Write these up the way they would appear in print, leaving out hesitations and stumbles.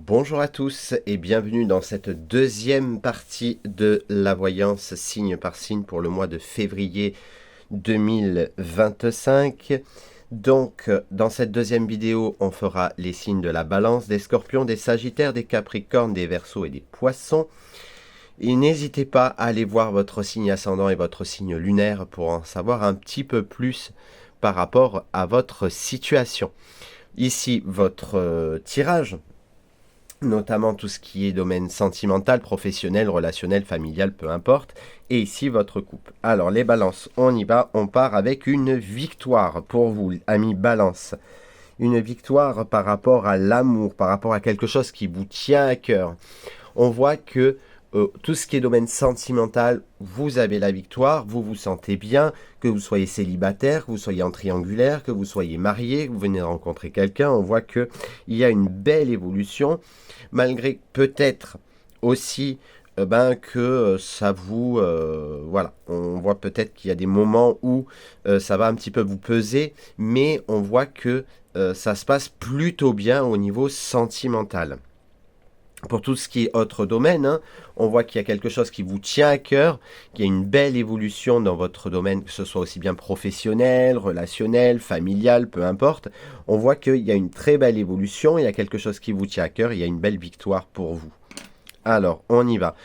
Bonjour à tous et bienvenue dans cette deuxième partie de la voyance signe par signe pour le mois de février 2025. Donc, dans cette deuxième vidéo, on fera les signes de la Balance, des Scorpions, des Sagittaires, des Capricornes, des Verseaux et des Poissons. Et n'hésitez pas à aller voir votre signe ascendant et votre signe lunaire pour en savoir un petit peu plus par rapport à votre situation. Ici, votre tirage, notamment tout ce qui est domaine sentimental, professionnel, relationnel, familial, peu importe. Et ici, votre couple. Alors, les balances, on y va. On part avec une victoire pour vous, amis balance. Une victoire par rapport à l'amour, par rapport à quelque chose qui vous tient à cœur. On voit que tout ce qui est domaine sentimental, vous avez la victoire, vous vous sentez bien, que vous soyez célibataire, que vous soyez en triangulaire, que vous soyez marié, que vous venez de rencontrer quelqu'un, on voit qu'il y a une belle évolution, malgré peut-être aussi que ça vous... voilà, on voit peut-être qu'il y a des moments où ça va un petit peu vous peser, mais on voit que ça se passe plutôt bien au niveau sentimental. Pour tout ce qui est autre domaine, on voit qu'il y a quelque chose qui vous tient à cœur, qu'il y a une belle évolution dans votre domaine, que ce soit aussi bien professionnel, relationnel, familial, peu importe. On voit qu'il y a une très belle évolution, il y a quelque chose qui vous tient à cœur, il y a une belle victoire pour vous. Alors, on y va.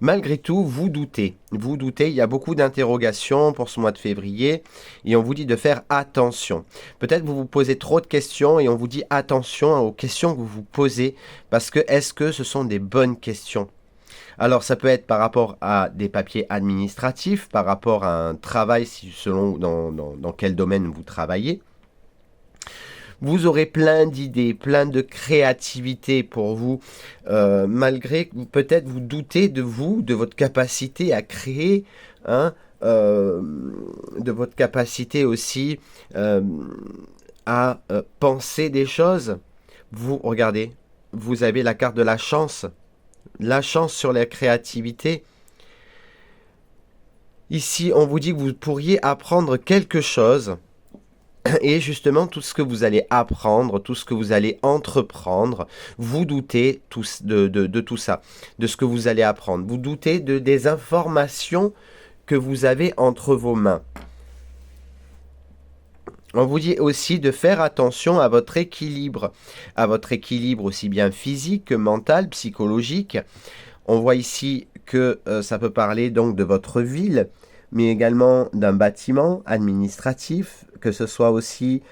Malgré tout, vous doutez, il y a beaucoup d'interrogations pour ce mois de février et on vous dit de faire attention. Peut-être vous vous posez trop de questions et on vous dit attention aux questions que vous vous posez parce que est-ce que ce sont des bonnes questions? Alors ça peut être par rapport à des papiers administratifs, par rapport à un travail selon dans quel domaine vous travaillez. Vous aurez plein d'idées, plein de créativité pour vous, malgré que peut-être vous doutez de vous, de votre capacité à créer, de votre capacité aussi à penser des choses. Vous, regardez, vous avez la carte de la chance sur la créativité. Ici, on vous dit que vous pourriez apprendre quelque chose. Et justement, tout ce que vous allez apprendre, tout ce que vous allez entreprendre, vous doutez de tout ça, de ce que vous allez apprendre. Vous doutez des informations que vous avez entre vos mains. On vous dit aussi de faire attention à votre équilibre aussi bien physique que mental, psychologique. On voit ici que ça peut parler donc de votre ville, mais également d'un bâtiment administratif, que ce soit aussi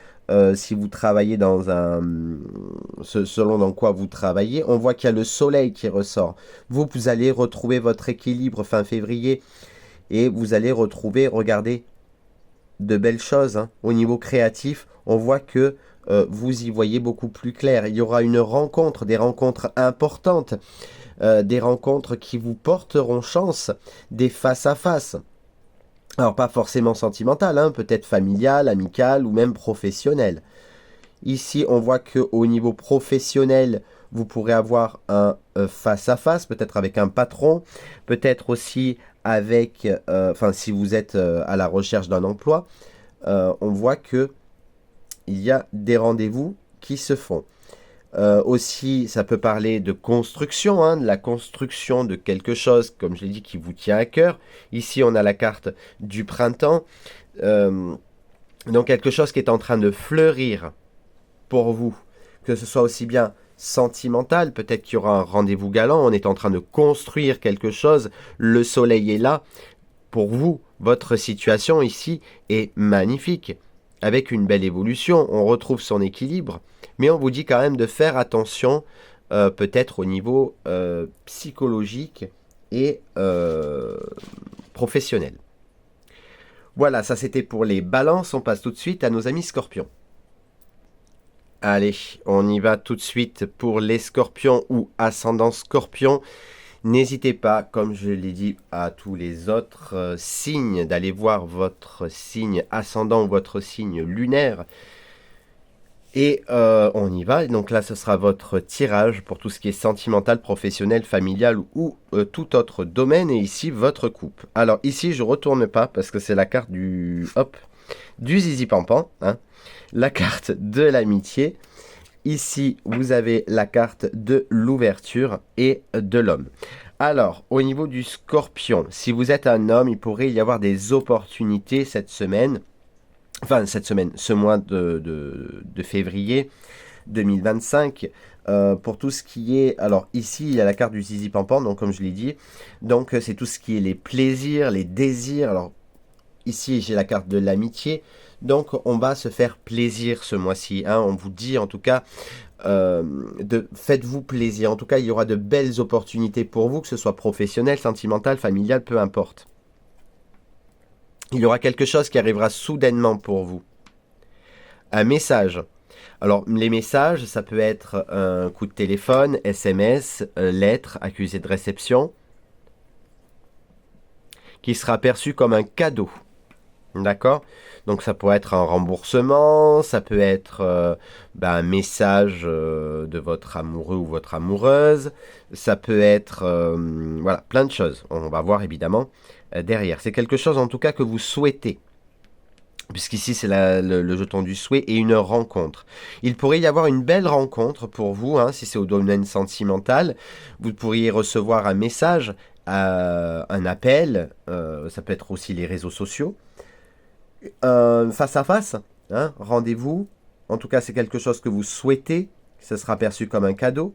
si vous travaillez selon dans quoi vous travaillez. On voit qu'il y a le soleil qui ressort. Vous allez retrouver votre équilibre fin février et vous allez retrouver, regardez, de belles choses. Au niveau créatif, on voit que vous y voyez beaucoup plus clair. Il y aura des rencontres importantes, des rencontres qui vous porteront chance, des face-à-face. Alors pas forcément sentimental, peut-être familial, amical ou même professionnel. Ici, on voit qu'au niveau professionnel, vous pourrez avoir un face-à-face, peut-être avec un patron, peut-être aussi avec, si vous êtes à la recherche d'un emploi, on voit qu'il y a des rendez-vous qui se font. Aussi, ça peut parler de construction, de la construction de quelque chose, comme je l'ai dit, qui vous tient à cœur. Ici, on a la carte du printemps. Donc, quelque chose qui est en train de fleurir pour vous, que ce soit aussi bien sentimental, peut-être qu'il y aura un rendez-vous galant, on est en train de construire quelque chose, le soleil est là. Pour vous, votre situation ici est magnifique. Avec une belle évolution, on retrouve son équilibre, mais on vous dit quand même de faire attention peut-être au niveau psychologique et professionnel. Voilà, ça c'était pour les balances, on passe tout de suite à nos amis scorpions. Allez, on y va tout de suite pour les scorpions ou ascendant scorpion. N'hésitez pas, comme je l'ai dit à tous les autres signes, d'aller voir votre signe ascendant ou votre signe lunaire. Et on y va. Donc là, ce sera votre tirage pour tout ce qui est sentimental, professionnel, familial ou tout autre domaine. Et ici, votre couple. Alors ici, je ne retourne pas parce que c'est la carte du zizi pampan. La carte de l'amitié. ici, vous avez la carte de l'ouverture et de l'homme. Alors, au niveau du Scorpion, si vous êtes un homme, il pourrait y avoir des opportunités cette semaine. Enfin, cette semaine, ce mois de février 2025. Pour tout ce qui est... Alors ici, il y a la carte du Zizi Pampan, donc comme je l'ai dit. Donc c'est tout ce qui est les plaisirs, les désirs. Alors ici, j'ai la carte de l'amitié. Donc on va se faire plaisir ce mois-ci. Hein. On vous dit en tout cas, faites-vous plaisir. En tout cas, il y aura de belles opportunités pour vous, que ce soit professionnel, sentimental, familial, peu importe. Il y aura quelque chose qui arrivera soudainement pour vous. Un message. Alors, les messages, ça peut être un coup de téléphone, SMS, lettre, accusé de réception, qui sera perçu comme un cadeau. D'accord? Donc, ça peut être un remboursement, ça peut être un message de votre amoureux ou votre amoureuse, ça peut être, voilà, plein de choses. On va voir évidemment derrière. C'est quelque chose en tout cas que vous souhaitez. Puisqu'ici c'est le jeton du souhait et une rencontre. Il pourrait y avoir une belle rencontre pour vous, hein, si c'est au domaine sentimental. Vous pourriez recevoir un message, un appel, ça peut être aussi les réseaux sociaux. Face à face, hein, rendez-vous. En tout cas, c'est quelque chose que vous souhaitez. Ça sera perçu comme un cadeau.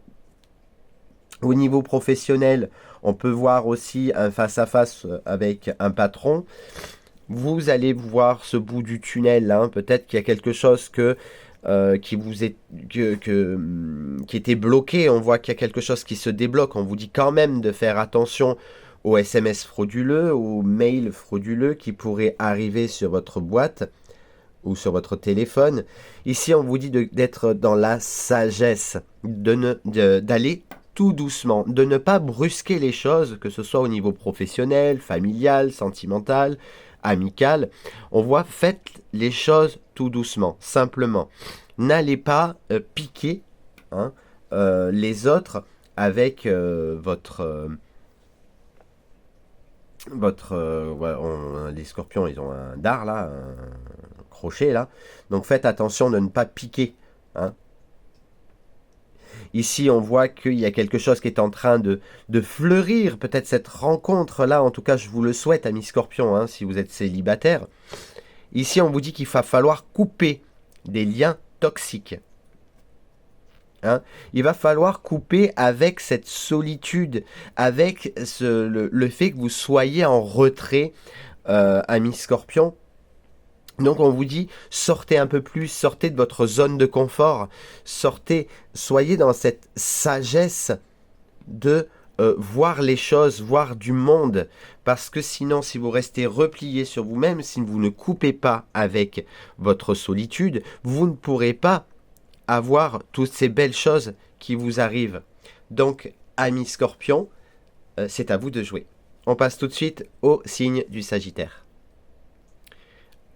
Au niveau professionnel, on peut voir aussi un face-à-face avec un patron. Vous allez voir ce bout du tunnel, hein. Peut-être qu'il y a quelque chose qui était bloqué. On voit qu'il y a quelque chose qui se débloque. On vous dit quand même de faire attention aux SMS frauduleux, aux mails frauduleux qui pourraient arriver sur votre boîte ou sur votre téléphone. Ici, on vous dit d'être dans la sagesse, d'aller tout doucement, de ne pas brusquer les choses, que ce soit au niveau professionnel, familial, sentimental, amical. On voit, faites les choses tout doucement, simplement. N'allez pas piquer les autres avec les scorpions, ils ont un dard là, un crochet là. Donc faites attention de ne pas piquer. Hein. Ici, on voit qu'il y a quelque chose qui est en train de fleurir. Peut-être cette rencontre-là, en tout cas, je vous le souhaite, amis scorpions, hein, si vous êtes célibataire. Ici, on vous dit qu'il va falloir couper des liens toxiques. Hein. Il va falloir couper avec cette solitude, avec le fait que vous soyez en retrait, amis scorpions. Donc on vous dit, sortez un peu plus, sortez de votre zone de confort, soyez dans cette sagesse de voir les choses, voir du monde, parce que sinon si vous restez replié sur vous-même, si vous ne coupez pas avec votre solitude, vous ne pourrez pas avoir toutes ces belles choses qui vous arrivent. Donc amis scorpions, c'est à vous de jouer. On passe tout de suite au signe du Sagittaire.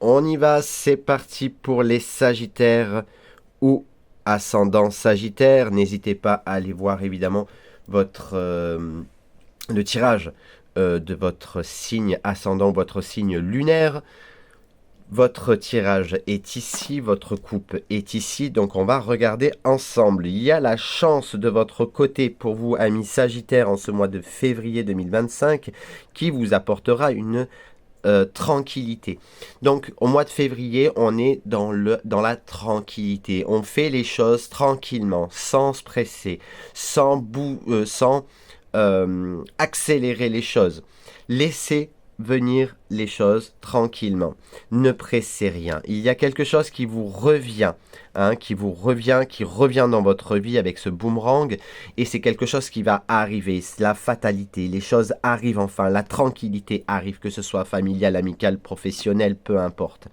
On y va, c'est parti pour les Sagittaires ou ascendant Sagittaire. N'hésitez pas à aller voir évidemment le tirage de votre signe ascendant, votre signe lunaire. Votre tirage est ici, votre coupe est ici, donc on va regarder ensemble. Il y a la chance de votre côté pour vous, amis Sagittaires, en ce mois de février 2025, qui vous apportera une tranquillité. Donc au mois de février, on est dans la tranquillité. On fait les choses tranquillement, sans se presser, sans accélérer les choses. Laissez venir les choses tranquillement. Ne pressez rien. Il y a quelque chose qui vous revient, qui revient dans votre vie avec ce boomerang, et c'est quelque chose qui va arriver. C'est la fatalité. Les choses arrivent enfin. La tranquillité arrive, que ce soit familial, amical, professionnel, peu importe.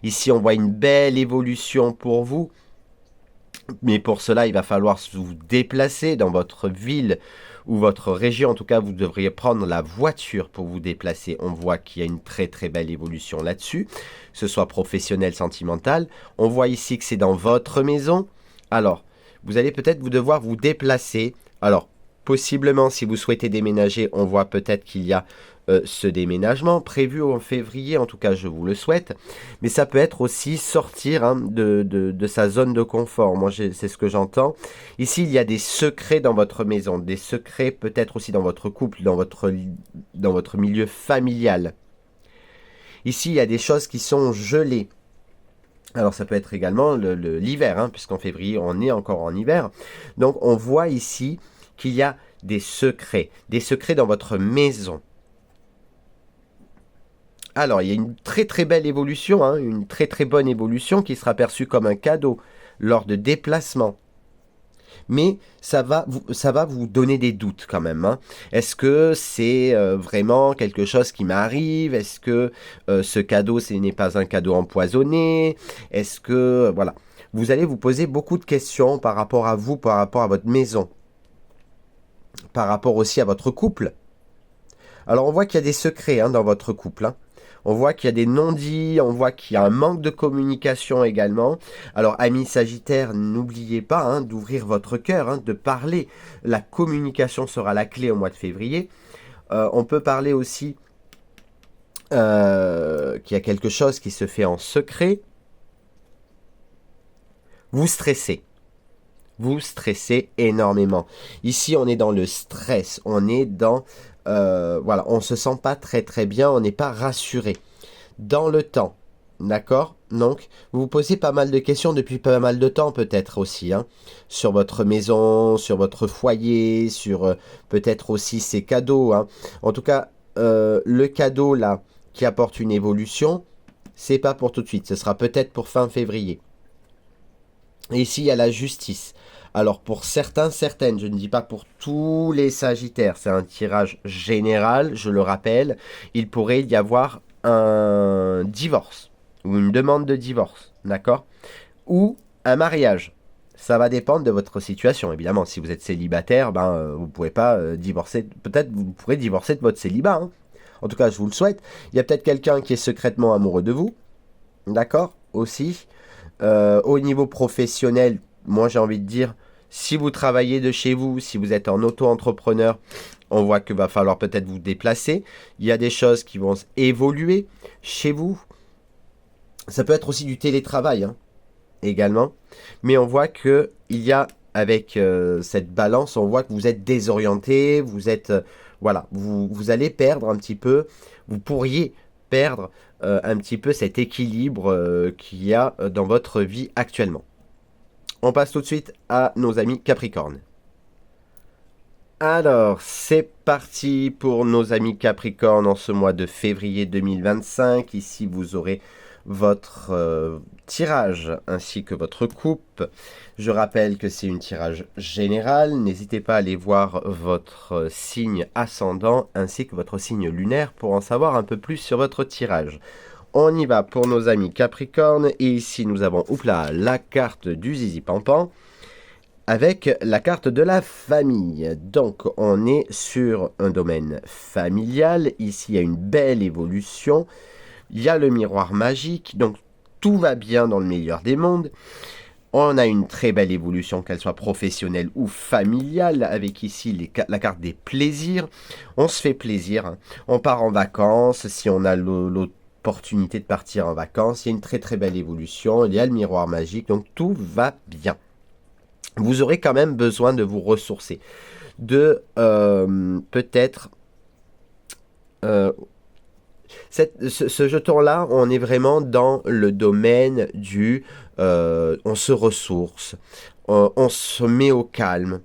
Ici, on voit une belle évolution pour vous. Mais pour cela, il va falloir vous déplacer dans votre ville ou votre région. En tout cas, vous devriez prendre la voiture pour vous déplacer. On voit qu'il y a une très très belle évolution là-dessus, que ce soit professionnel, sentimental. On voit ici que c'est dans votre maison. Alors, vous allez peut-être devoir vous déplacer. Alors, Possiblement, si vous souhaitez déménager, on voit peut-être qu'il y a ce déménagement prévu en février, en tout cas je vous le souhaite, mais ça peut être aussi sortir de sa zone de confort. Moi c'est ce que j'entends. Ici il y a des secrets dans votre maison, des secrets peut-être aussi dans votre couple, dans votre milieu familial. Ici il y a des choses qui sont gelées. Alors ça peut être également l'hiver, puisqu'en février on est encore en hiver. Donc on voit ici qu'il y a des secrets dans votre maison. Alors, il y a une très très belle évolution, une très très bonne évolution qui sera perçue comme un cadeau lors de déplacements. Mais ça va vous donner des doutes quand même. Est-ce que c'est vraiment quelque chose qui m'arrive? Est-ce que ce cadeau, ce n'est pas un cadeau empoisonné? Est-ce que, voilà. Vous allez vous poser beaucoup de questions par rapport à vous, par rapport à votre maison, par rapport aussi à votre couple. Alors, on voit qu'il y a des secrets dans votre couple. On voit qu'il y a des non-dits, on voit qu'il y a un manque de communication également. Alors, amis Sagittaires, n'oubliez pas d'ouvrir votre cœur, de parler. La communication sera la clé au mois de février. On peut parler aussi qu'il y a quelque chose qui se fait en secret. Vous stressez. Vous stressez énormément. Ici, on est dans le stress. On est dans... voilà, on ne se sent pas très très bien. On n'est pas rassuré. Dans le temps, d'accord? Donc, vous vous posez pas mal de questions depuis pas mal de temps peut-être aussi. Sur votre maison, sur votre foyer, sur peut-être aussi ces cadeaux. En tout cas, le cadeau là, qui apporte une évolution, c'est pas pour tout de suite. Ce sera peut-être pour fin février. Et ici, il y a la justice. Alors, pour certains, certaines, je ne dis pas pour tous les Sagittaires, c'est un tirage général, je le rappelle, il pourrait y avoir un divorce, ou une demande de divorce, d'accord? Ou un mariage. Ça va dépendre de votre situation, évidemment. Si vous êtes célibataire, vous ne pourrez pas divorcer, peut-être vous pourrez divorcer de votre célibat. En tout cas, je vous le souhaite. Il y a peut-être quelqu'un qui est secrètement amoureux de vous, d'accord? Aussi. Au niveau professionnel, moi j'ai envie de dire, si vous travaillez de chez vous, si vous êtes en auto-entrepreneur, on voit qu'il va falloir peut-être vous déplacer. Il y a des choses qui vont évoluer chez vous. Ça peut être aussi du télétravail également. Mais on voit qu'il y a, avec cette balance, on voit que vous êtes désorienté, vous êtes, voilà, vous allez perdre un petit peu, vous pourriez perdre un petit peu cet équilibre qu'il y a dans votre vie actuellement. On passe tout de suite à nos amis Capricorne. Alors, c'est parti pour nos amis Capricorne en ce mois de février 2025. Ici, vous aurez votre tirage ainsi que votre coupe. Je rappelle que c'est un tirage général. N'hésitez pas à aller voir votre signe ascendant ainsi que votre signe lunaire pour en savoir un peu plus sur votre tirage. On y va pour nos amis Capricorne. Et ici, nous avons la carte du Zizi Pampan avec la carte de la famille. Donc, on est sur un domaine familial. Ici, il y a une belle évolution. Il y a le miroir magique. Donc, tout va bien dans le meilleur des mondes. On a une très belle évolution, qu'elle soit professionnelle ou familiale, avec ici la carte des plaisirs. On se fait plaisir. On part en vacances si on a l'opportunité de partir en vacances. Il y a une très très belle évolution. Il y a le miroir magique. Donc, tout va bien. Vous aurez quand même besoin de vous ressourcer. De peut-être... ce jeton-là, on est vraiment dans le domaine du... on se ressource, on se met au calme,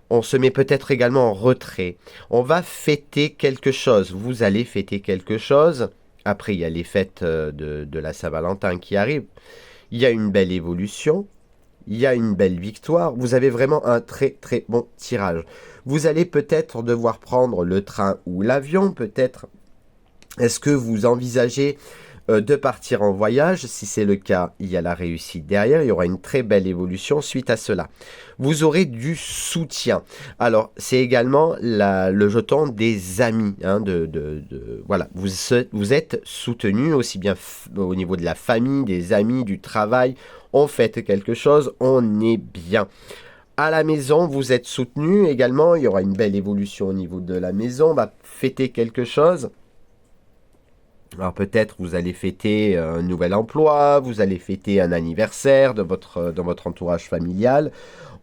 on se met peut-être également en retrait. On va fêter quelque chose. Vous allez fêter quelque chose. Après, il y a les fêtes de la Saint-Valentin qui arrivent. Il y a une belle évolution. Il y a une belle victoire. Vous avez vraiment un très très bon tirage. Vous allez peut-être devoir prendre le train ou l'avion. Peut-être est-ce que vous envisagez de partir en voyage? Si c'est le cas, il y a la réussite derrière. Il y aura une très belle évolution suite à cela. Vous aurez du soutien. Alors, c'est également le jeton des amis. Voilà, vous êtes soutenu aussi bien au niveau de la famille, des amis, du travail. On fête quelque chose, on est bien. À la maison, vous êtes soutenu également. Il y aura une belle évolution au niveau de la maison. On va fêter quelque chose. Alors peut-être vous allez fêter un nouvel emploi, vous allez fêter un anniversaire dans votre entourage familial.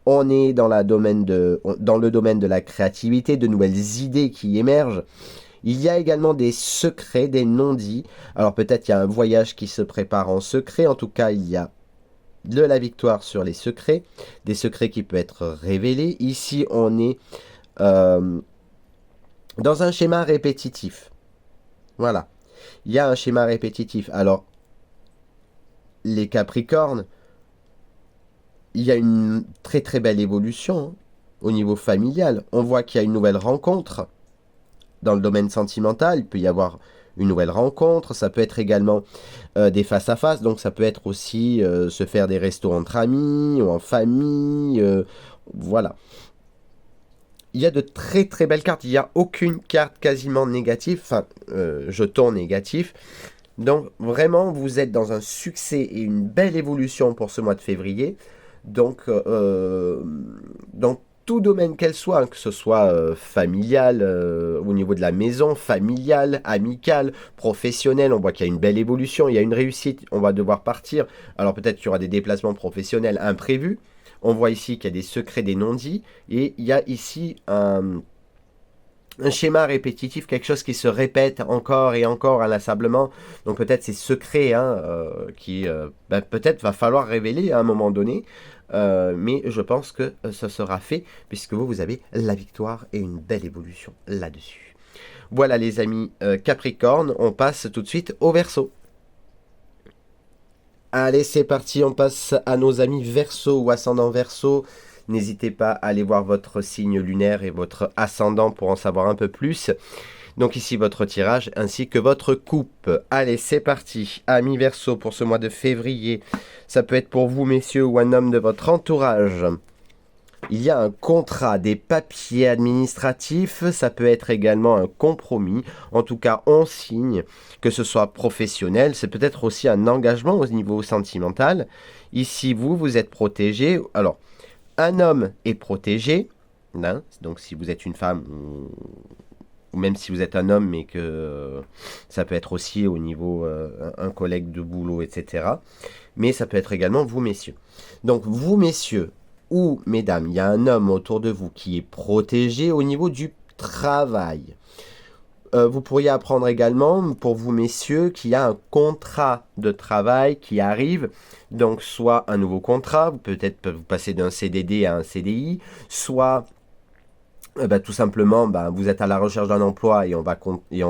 On est dans le domaine de la créativité, de nouvelles idées qui émergent. Il y a également des secrets, des non-dits. Alors peut-être il y a un voyage qui se prépare en secret. En tout cas, il y a de la victoire sur les secrets. Des secrets qui peuvent être révélés. Ici, on est dans un schéma répétitif. Voilà. Il y a un schéma répétitif. Alors, les Capricornes, il y a une très très belle évolution hein, au niveau familial. On voit qu'il y a une nouvelle rencontre dans le domaine sentimental. Il peut y avoir une nouvelle rencontre. Ça peut être également des face-à-face. Donc, ça peut être aussi se faire des restos entre amis ou en famille. Voilà. Il y a de très très belles cartes. Il n'y a aucune carte quasiment négative, enfin, jeton négatif. Donc vraiment, vous êtes dans un succès et une belle évolution pour ce mois de février. Donc, dans tout domaine qu'elle soit, hein, que ce soit familial, au niveau de la maison, familial, amical, professionnel, on voit qu'il y a une belle évolution, il y a une réussite, on va devoir partir. Alors peut-être qu'il y aura des déplacements professionnels imprévus. On voit ici qu'il y a des secrets, des non-dits, et il y a ici un schéma répétitif, quelque chose qui se répète encore et encore inlassablement. Donc peut-être ces secrets hein, qui peut-être va falloir révéler à un moment donné, mais je pense que ça sera fait puisque vous avez la victoire et une belle évolution là-dessus. Voilà les amis Capricorne, on passe tout de suite au Verseau. Allez, c'est parti, on passe à nos amis Verseau ou ascendant Verseau. N'hésitez pas à aller voir votre signe lunaire et votre ascendant pour en savoir un peu plus. Donc ici votre tirage ainsi que votre coupe. Allez, c'est parti. Amis Verseau pour ce mois de février. Ça peut être pour vous messieurs ou un homme de votre entourage. Il y a un contrat, des papiers administratifs, ça peut être également un compromis. En tout cas, on signe, que ce soit professionnel, c'est peut-être aussi un engagement au niveau sentimental. Ici, vous êtes protégé. Alors, un homme est protégé. Hein, donc, si vous êtes une femme ou même si vous êtes un homme, mais que ça peut être aussi au niveau un collègue de boulot, etc. Mais ça peut être également vous, messieurs. Donc, vous, messieurs, ou mesdames, il y a un homme autour de vous qui est protégé au niveau du travail. Vous pourriez apprendre également, pour vous messieurs, qu'il y a un contrat de travail qui arrive. Donc, soit un nouveau contrat, peut-être vous passez d'un CDD à un CDI, soit tout simplement, vous êtes à la recherche d'un emploi et on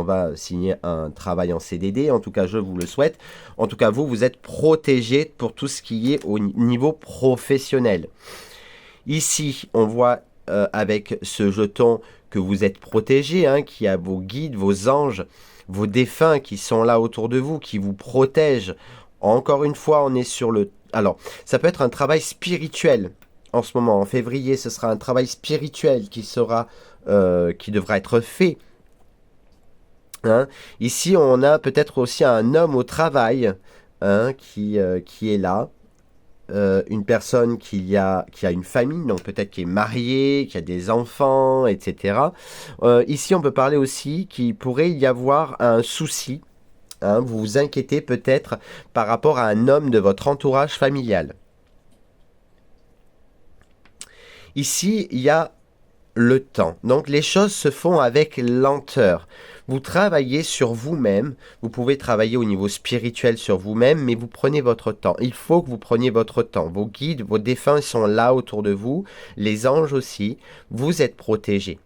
va signer un travail en CDD. En tout cas, je vous le souhaite. En tout cas, vous êtes protégé pour tout ce qui est au niveau professionnel. Ici, on voit avec ce jeton que vous êtes protégé, hein, qu'il y a vos guides, vos anges, vos défunts qui sont là autour de vous, qui vous protègent. Encore une fois, on est sur le... Alors, ça peut être un travail spirituel. En ce moment, en février, ce sera un travail spirituel qui devra être fait. Hein. Ici, on a peut-être aussi un homme au travail hein, qui est là. Une personne qui a une famille, donc peut-être qui est mariée, qui a des enfants, etc. Ici, on peut parler aussi qu'il pourrait y avoir un souci. Hein, vous vous inquiétez peut-être par rapport à un homme de votre entourage familial. Ici, il y a le temps. Donc les choses se font avec lenteur. Vous travaillez sur vous-même, vous pouvez travailler au niveau spirituel sur vous-même, mais vous prenez votre temps. Il faut que vous preniez votre temps. Vos guides, vos défunts sont là autour de vous, les anges aussi. Vous êtes protégés.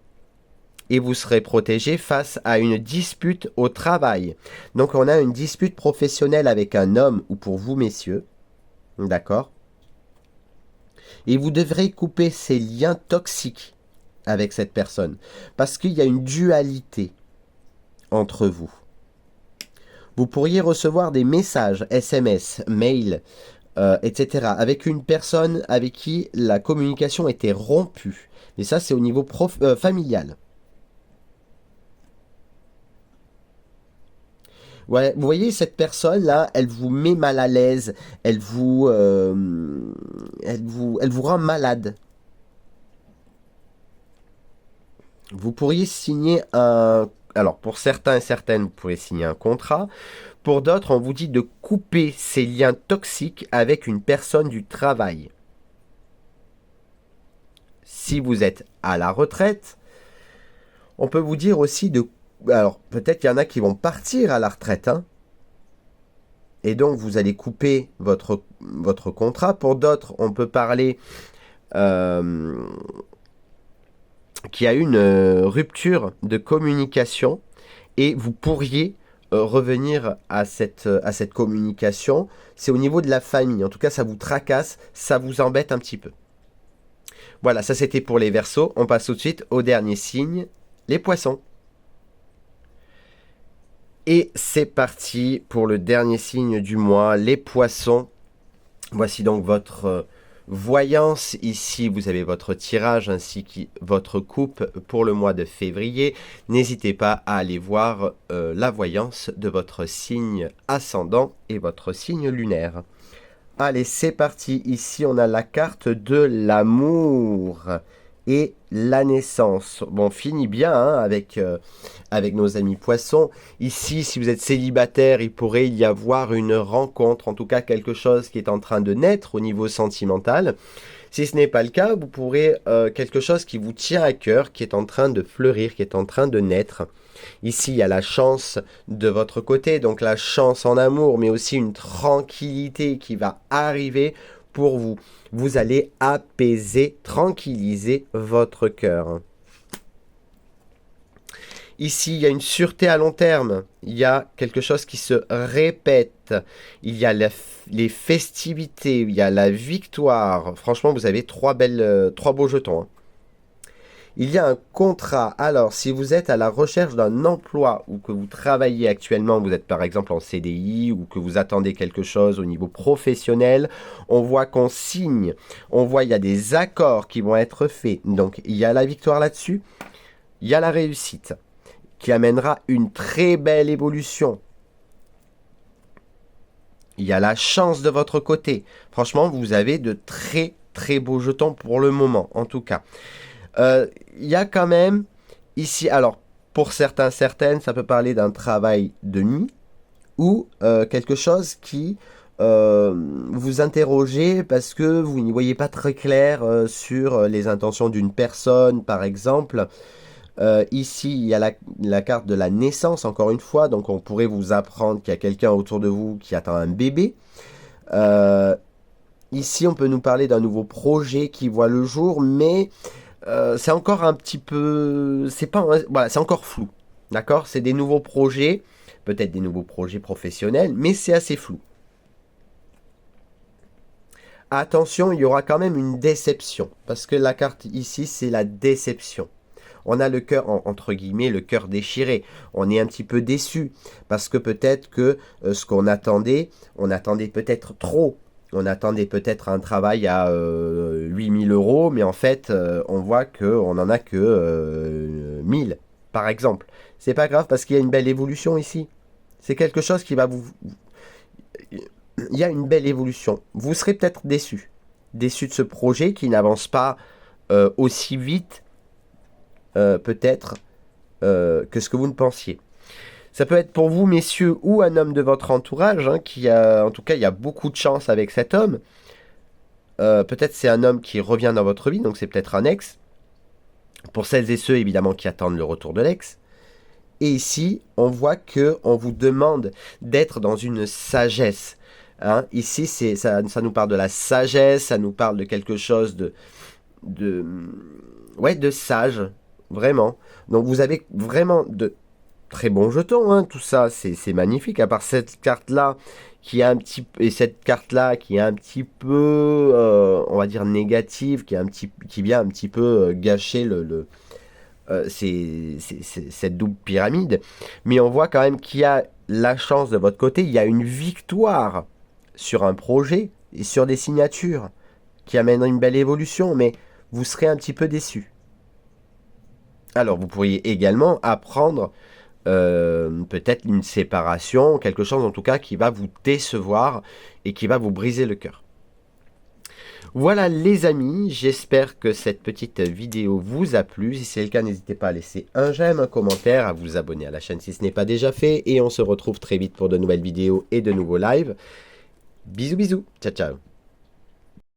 Et vous serez protégé face à une dispute au travail. Donc on a une dispute professionnelle avec un homme ou pour vous messieurs. D'accord ? Et vous devrez couper ces liens toxiques avec cette personne. Parce qu'il y a une dualité entre vous. Vous pourriez recevoir des messages, SMS, mails, etc. avec une personne avec qui la communication était rompue. Et ça, c'est au niveau familial. Ouais, vous voyez, cette personne-là, elle vous met mal à l'aise, elle vous rend malade. Vous pourriez signer un... Alors, pour certains et certaines, vous pourriez signer un contrat. Pour d'autres, on vous dit de couper ces liens toxiques avec une personne du travail. Si vous êtes à la retraite, on peut vous dire aussi de... Alors, peut-être qu'il y en a qui vont partir à la retraite, hein, et donc vous allez couper votre contrat. Pour d'autres, on peut parler qu'il y a une rupture de communication et vous pourriez revenir à cette communication. C'est au niveau de la famille. En tout cas, ça vous tracasse, ça vous embête un petit peu. Voilà, ça c'était pour les Verseaux. On passe tout de suite au dernier signe, les Poissons. Et c'est parti pour le dernier signe du mois, les Poissons. Voici donc votre voyance. Ici, vous avez votre tirage ainsi que votre coupe pour le mois de février. N'hésitez pas à aller voir la voyance de votre signe ascendant et votre signe lunaire. Allez, c'est parti. Ici, on a la carte de l'amour et la naissance. Bon, on finit bien hein, avec nos amis poissons. Ici, si vous êtes célibataire, il pourrait y avoir une rencontre, en tout cas quelque chose qui est en train de naître au niveau sentimental. Si ce n'est pas le cas, vous pourrez quelque chose qui vous tient à cœur, qui est en train de fleurir, qui est en train de naître. Ici, il y a la chance de votre côté, donc la chance en amour, mais aussi une tranquillité qui va arriver pour vous. Vous allez apaiser, tranquilliser votre cœur. Ici, il y a une sûreté à long terme. Il y a quelque chose qui se répète. Il y a les festivités. Il y a la victoire. Franchement, vous avez trois beaux jetons. Hein. Il y a un contrat. Alors, si vous êtes à la recherche d'un emploi ou que vous travaillez actuellement, vous êtes par exemple en CDI ou que vous attendez quelque chose au niveau professionnel, on voit qu'on signe. On voit il y a des accords qui vont être faits. Donc, il y a la victoire là-dessus. Il y a la réussite qui amènera une très belle évolution. Il y a la chance de votre côté. Franchement, vous avez de très très beaux jetons pour le moment, en tout cas. Il y a quand même ici, alors pour certains, certaines, ça peut parler d'un travail de nuit ou quelque chose qui vous interrogez parce que vous n'y voyez pas très clair sur les intentions d'une personne, par exemple. Ici, il y a la carte de la naissance, encore une fois. Donc, on pourrait vous apprendre qu'il y a quelqu'un autour de vous qui attend un bébé. Ici, on peut nous parler d'un nouveau projet qui voit le jour, mais c'est encore un petit peu... Voilà, c'est encore flou. D'accord? C'est des nouveaux projets, peut-être des nouveaux projets professionnels, mais c'est assez flou. Attention, il y aura quand même une déception, parce que la carte ici, c'est la déception. On a le cœur, entre guillemets, le cœur déchiré. On est un petit peu déçu parce que peut-être que ce qu'on attendait, on attendait peut-être trop. On attendait peut-être un travail à 8 000 euros, mais en fait, on voit qu'on n'en a que 1000, par exemple. C'est pas grave parce qu'il y a une belle évolution ici. C'est quelque chose qui va vous... Il y a une belle évolution. Vous serez peut-être déçu. Déçu de ce projet qui n'avance pas aussi vite peut-être que ce que vous ne pensiez. Ça peut être pour vous, messieurs, ou un homme de votre entourage, hein, qui a, en tout cas, il y a beaucoup de chance avec cet homme. Peut-être c'est un homme qui revient dans votre vie, donc c'est peut-être un ex. Pour celles et ceux, évidemment, qui attendent le retour de l'ex. Et ici, on voit que on vous demande d'être dans une sagesse. Hein. Ici, ça nous parle de la sagesse, ça nous parle de quelque chose de sage. Vraiment. Donc vous avez vraiment de très bons jetons, hein, tout ça, c'est magnifique. À part cette carte-là qui est un petit et cette carte-là qui est un petit peu, on va dire négative, qui vient un petit peu gâcher cette double pyramide. Mais on voit quand même qu'il y a la chance de votre côté. Il y a une victoire sur un projet et sur des signatures qui amènent une belle évolution, mais vous serez un petit peu déçu. Alors, vous pourriez également apprendre peut-être une séparation, quelque chose en tout cas qui va vous décevoir et qui va vous briser le cœur. Voilà les amis, j'espère que cette petite vidéo vous a plu. Si c'est le cas, n'hésitez pas à laisser un j'aime, un commentaire, à vous abonner à la chaîne si ce n'est pas déjà fait. Et on se retrouve très vite pour de nouvelles vidéos et de nouveaux lives. Bisous bisous, ciao ciao.